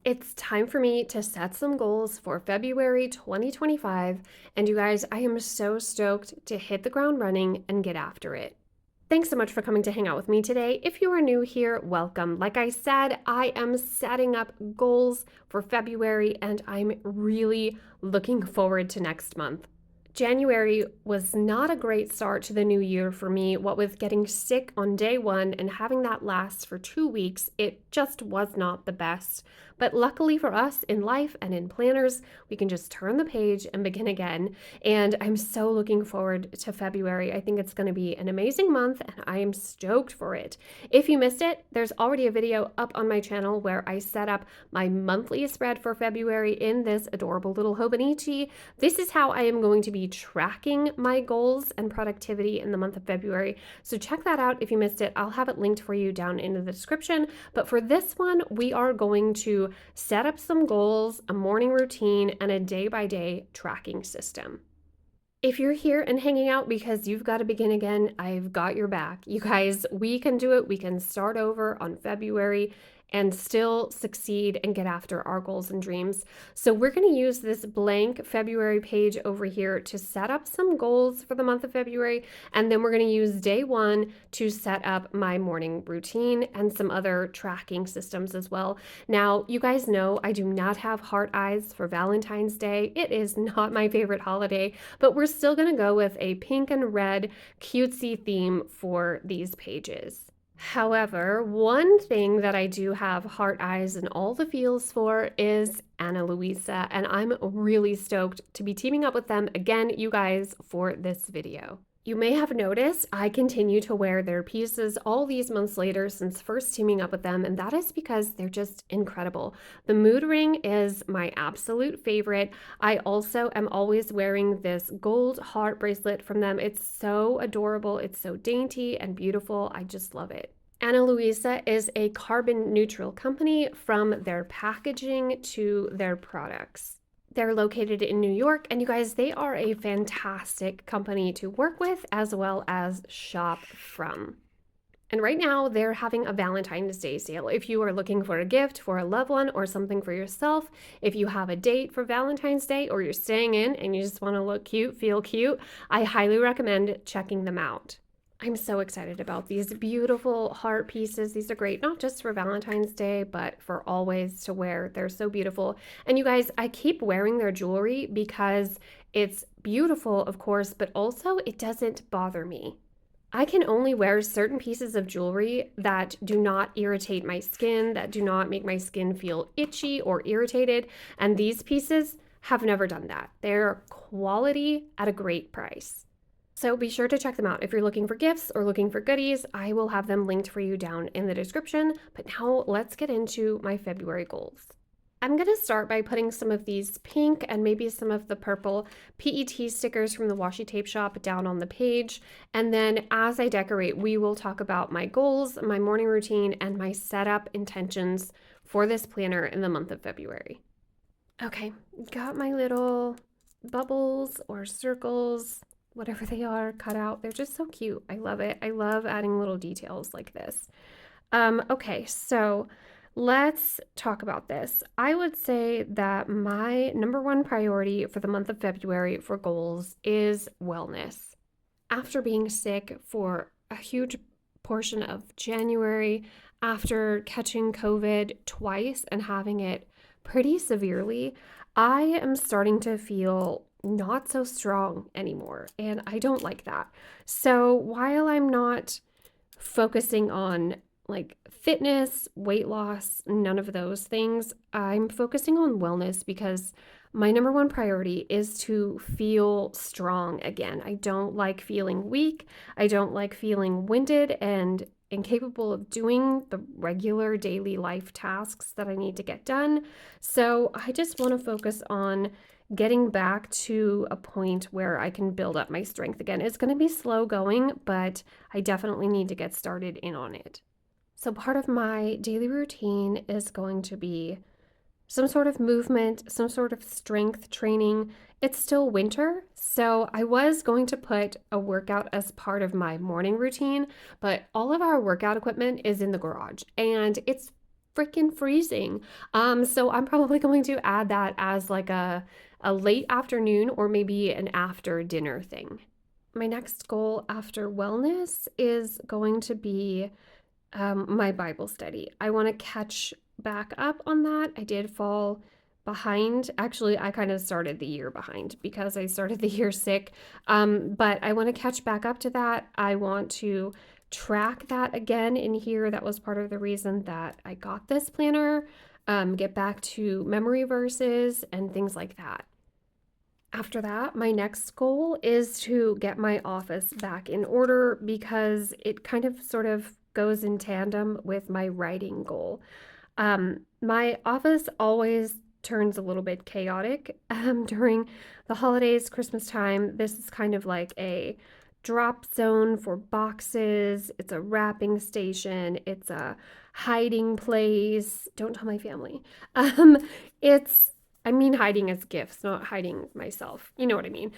It's time for me to set some goals for February 2025. And you guys, I am so stoked to hit the ground running and get after it. Thanks so much for coming to hang out with me today. If you are new here, welcome. Like I said, I am setting up goals for February and I'm really looking forward to next month. January was not a great start to the new year for me. What with getting sick on day one and having that last for 2 weeks, it just was not the best. But luckily for us in life and in planners, we can just turn the page and begin again. And I'm so looking forward to February. I think it's going to be an amazing month and I am stoked for it. If you missed it, there's already a video up on my channel where I set up my monthly spread for February in this adorable little Hobonichi. This is how I am going to be tracking my goals and productivity in the month of February. So check that out if you missed it. I'll have it linked for you down in the description. But for this one, we are going to set up some goals, a morning routine, and a day-by-day tracking system. If you're here and hanging out because you've got to begin again, I've got your back. You guys, we can do it. We can start over on February and still succeed and get after our goals and dreams. So we're going to use this blank February page over here to set up some goals for the month of February. And then we're going to use day one to set up my morning routine and some other tracking systems as well. Now, you guys know I do not have heart eyes for Valentine's Day. It is not my favorite holiday, but we're still going to go with a pink and red cutesy theme for these pages. However, one thing that I do have heart eyes and all the feels for is Ana Luisa, and I'm really stoked to be teaming up with them again, you guys, for this video. You may have noticed I continue to wear their pieces all these months later since first teaming up with them, and that is because they're just incredible. The mood ring is my absolute favorite. I also am always wearing this gold heart bracelet from them. It's so adorable. It's so dainty and beautiful. I just love it. Ana Luisa is a carbon neutral company from their packaging to their products. They're located in New York, and you guys, they are a fantastic company to work with as well as shop from. And right now, they're having a Valentine's Day sale. If you are looking for a gift for a loved one or something for yourself, if you have a date for Valentine's Day or you're staying in and you just want to look cute, feel cute, I highly recommend checking them out. I'm so excited about these beautiful heart pieces. These are great, not just for Valentine's Day, but for always to wear. They're so beautiful. And you guys, I keep wearing their jewelry because it's beautiful, of course, but also it doesn't bother me. I can only wear certain pieces of jewelry that do not irritate my skin, that do not make my skin feel itchy or irritated. And these pieces have never done that. They're quality at a great price. So be sure to check them out. If you're looking for gifts or looking for goodies, I will have them linked for you down in the description. But now let's get into my February goals. I'm going to start by putting some of these pink and maybe some of the purple PET stickers from the Washi tape shop down on the page. And then as I decorate, we will talk about my goals, my morning routine, and my setup intentions for this planner in the month of February. Okay, got my little bubbles or circles, whatever they are, cut out. They're just so cute. I love it. I love adding little details like this. Okay, so let's talk about this. I would say that my number one priority for the month of February for goals is wellness. After being sick for a huge portion of January, after catching COVID twice and having it pretty severely, I am starting to feel not so strong anymore, and I don't like that. So while I'm not focusing on like fitness, weight loss, none of those things, I'm focusing on wellness because my number one priority is to feel strong again. I don't like feeling weak. I don't like feeling winded and incapable of doing the regular daily life tasks that I need to get done. So I just want to focus on getting back to a point where I can build up my strength again. It's going to be slow going, but I definitely need to get started in on it. So part of my daily routine is going to be some sort of movement, some sort of strength training. It's still winter, so I was going to put a workout as part of my morning routine, but all of our workout equipment is in the garage and it's freaking freezing. So I'm probably going to add that as like a late afternoon or maybe an after dinner thing. My next goal after wellness is going to be my Bible study. I want to catch back up on that. I did fall behind. Actually, I kind of started the year behind because I started the year sick. But I want to catch back up to that. I want to track that again in here. That was part of the reason that I got this planner. Get back to memory verses and things like that. After that, my next goal is to get my office back in order because it kind of sort of goes in tandem with my writing goal. My office always turns a little bit chaotic during the holidays, Christmas time. This is kind of like a drop zone for boxes. It's a wrapping station. It's a hiding place. Don't tell my family. Um, it's I mean hiding as gifts, not hiding myself. You know what I mean?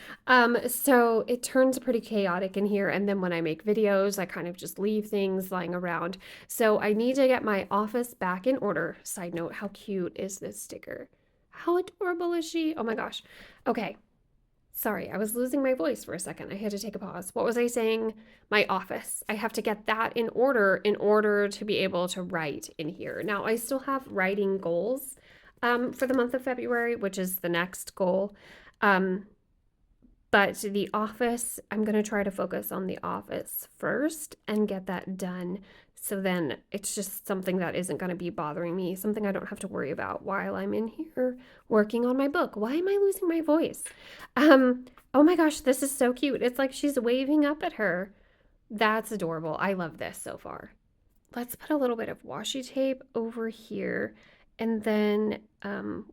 So it turns pretty chaotic in here. And then when I make videos, I kind of just leave things lying around. So I need to get my office back in order. Side note, how cute is this sticker? How adorable is she? Oh my gosh. Okay. Sorry, I was losing my voice for a second. I had to take a pause. What was I saying? My office. I have to get that in order to be able to write in here. Now, I still have writing goals for the month of February, which is the next goal. But the office, I'm going to try to focus on the office first and get that done. So then it's just something that isn't going to be bothering me, something I don't have to worry about while I'm in here working on my book. Why am I losing my voice? Oh my gosh, this is so cute. It's like she's waving up at her. That's adorable. I love this so far. Let's put a little bit of washi tape over here, and then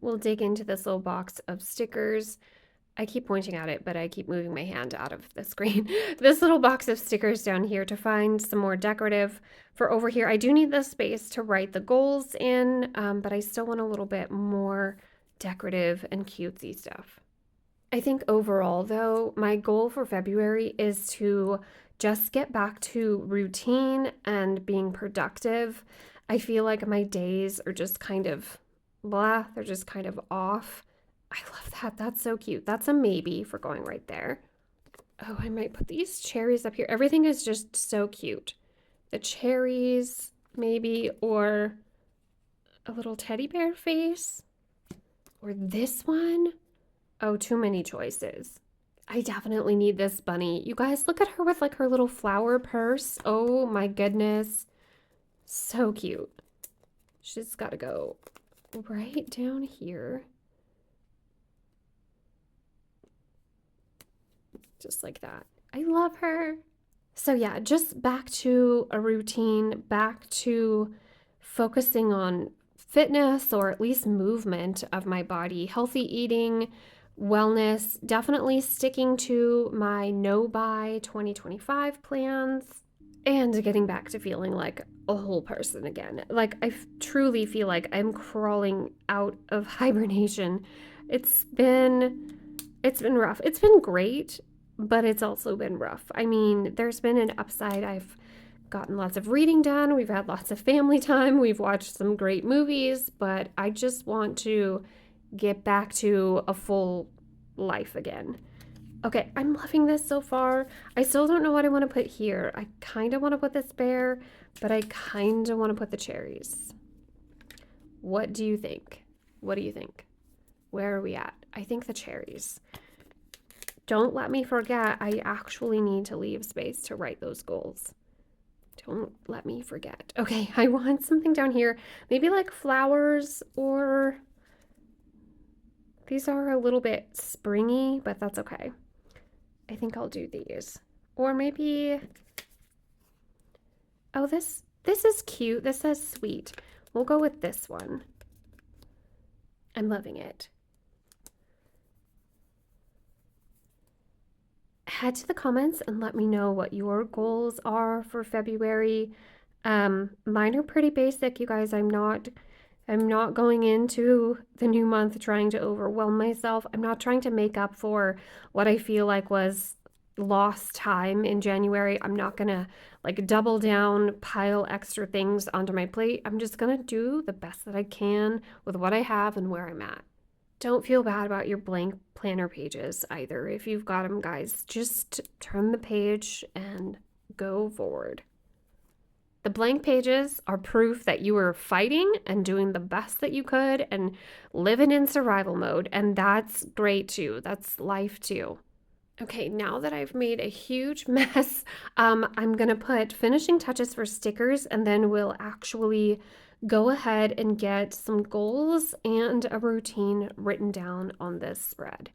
we'll dig into this little box of stickers. I keep pointing at it, but I keep moving my hand out of the screen. This little box of stickers down here to find some more decorative for over here. I do need the space to write the goals in, but I still want a little bit more decorative and cutesy stuff. I think overall, though, my goal for February is to just get back to routine and being productive. I feel like my days are just kind of blah, they're just kind of off. I love that. That's so cute. That's a maybe for going right there. Oh, I might put these cherries up here. Everything is just so cute. The cherries, maybe, or a little teddy bear face, or this one. Oh, too many choices. I definitely need this bunny. You guys, look at her with like her little flower purse. Oh my goodness. So cute. She's got to go right down here. Just like that. I love her. So yeah, just back to a routine, back to focusing on fitness or at least movement of my body, healthy eating, wellness, definitely sticking to my no buy 2025 plans, and getting back to feeling like a whole person again. Like I truly feel like I'm crawling out of hibernation. It's been rough. It's been great, but it's also been rough. I mean, there's been an upside. I've gotten lots of reading done. We've had lots of family time. We've watched some great movies, but I just want to get back to a full life again. Okay, I'm loving this so far. I still don't know what I want to put here. I kind of want to put this bear, but I kind of want to put the cherries. What do you think? What do you think? Where are we at? I think the cherries. Don't let me forget, I actually need to leave space to write those goals. Don't let me forget. Okay, I want something down here. Maybe like flowers, or these are a little bit springy, but that's okay. I think I'll do these. Or maybe, oh, this is cute. This says sweet. We'll go with this one. I'm loving it. Head to the comments and let me know what your goals are for February. Mine are pretty basic, you guys. I'm not going into the new month trying to overwhelm myself. I'm not trying to make up for what I feel like was lost time in January. I'm not gonna like double down, pile extra things onto my plate. I'm just gonna do the best that I can with what I have and where I'm at. Don't feel bad about your blank planner pages either. If you've got them, guys, just turn the page and go forward. The blank pages are proof that you were fighting and doing the best that you could and living in survival mode. And that's great too. That's life too. Okay, now that I've made a huge mess, I'm gonna put finishing touches for stickers, and then we'll actually go ahead and get some goals and a routine written down on this spread.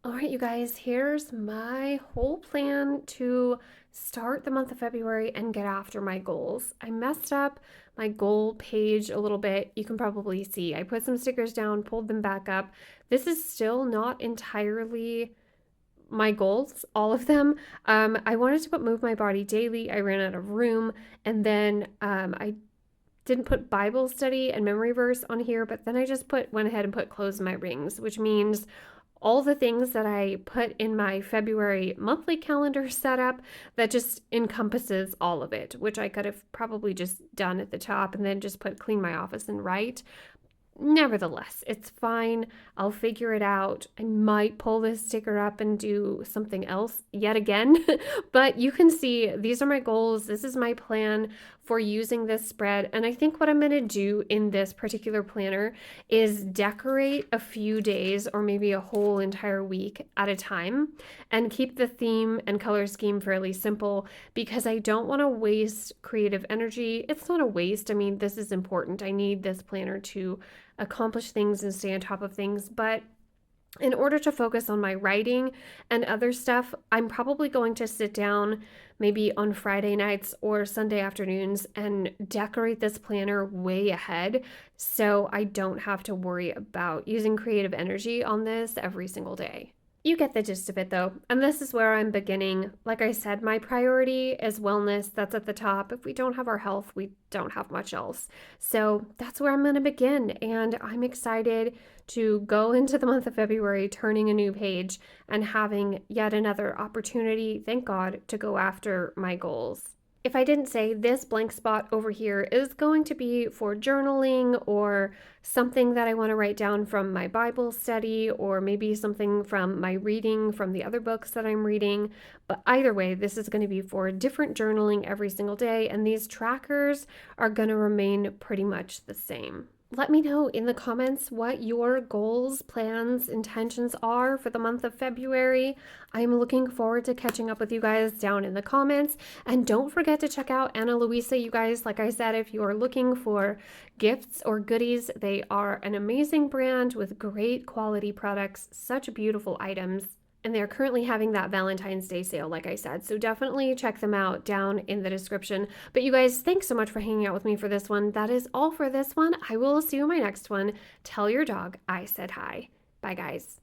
All right, you guys, here's my whole plan to start the month of February and get after my goals. I messed up my goal page a little bit. You can probably see I put some stickers down, pulled them back up. This is still not entirely my goals, all of them. I wanted to move my body daily. I ran out of room, and then I didn't put Bible study and memory verse on here, but then I just went ahead and put close my rings, which means all the things that I put in my February monthly calendar setup that just encompasses all of it, which I could have probably just done at the top and then just put clean my office and write. Nevertheless, it's fine. I'll figure it out. I might pull this sticker up and do something else yet again, but you can see these are my goals. This is my plan for using this spread. And I think what I'm going to do in this particular planner is decorate a few days or maybe a whole entire week at a time and keep the theme and color scheme fairly simple because I don't want to waste creative energy. It's not a waste. I mean, this is important. I need this planner to accomplish things and stay on top of things, but in order to focus on my writing and other stuff, I'm probably going to sit down maybe on Friday nights or Sunday afternoons and decorate this planner way ahead so I don't have to worry about using creative energy on this every single day. You get the gist of it though, and this is where I'm beginning. Like I said, my priority is wellness. That's at the top. If we don't have our health, we don't have much else. So that's where I'm going to begin, and I'm excited to go into the month of February turning a new page and having yet another opportunity, thank God, to go after my goals. If I didn't say, this blank spot over here is going to be for journaling or something that I want to write down from my Bible study or maybe something from my reading from the other books that I'm reading. But either way, this is going to be for different journaling every single day, and these trackers are going to remain pretty much the same. Let me know in the comments what your goals, plans, intentions are for the month of February. I'm looking forward to catching up with you guys down in the comments. And don't forget to check out Ana Luisa, you guys. Like I said, if you are looking for gifts or goodies, they are an amazing brand with great quality products, such beautiful items. And they're currently having that Valentine's Day sale, like I said. So definitely check them out down in the description. But you guys, thanks so much for hanging out with me for this one. That is all for this one. I will see you in my next one. Tell your dog I said hi. Bye, guys.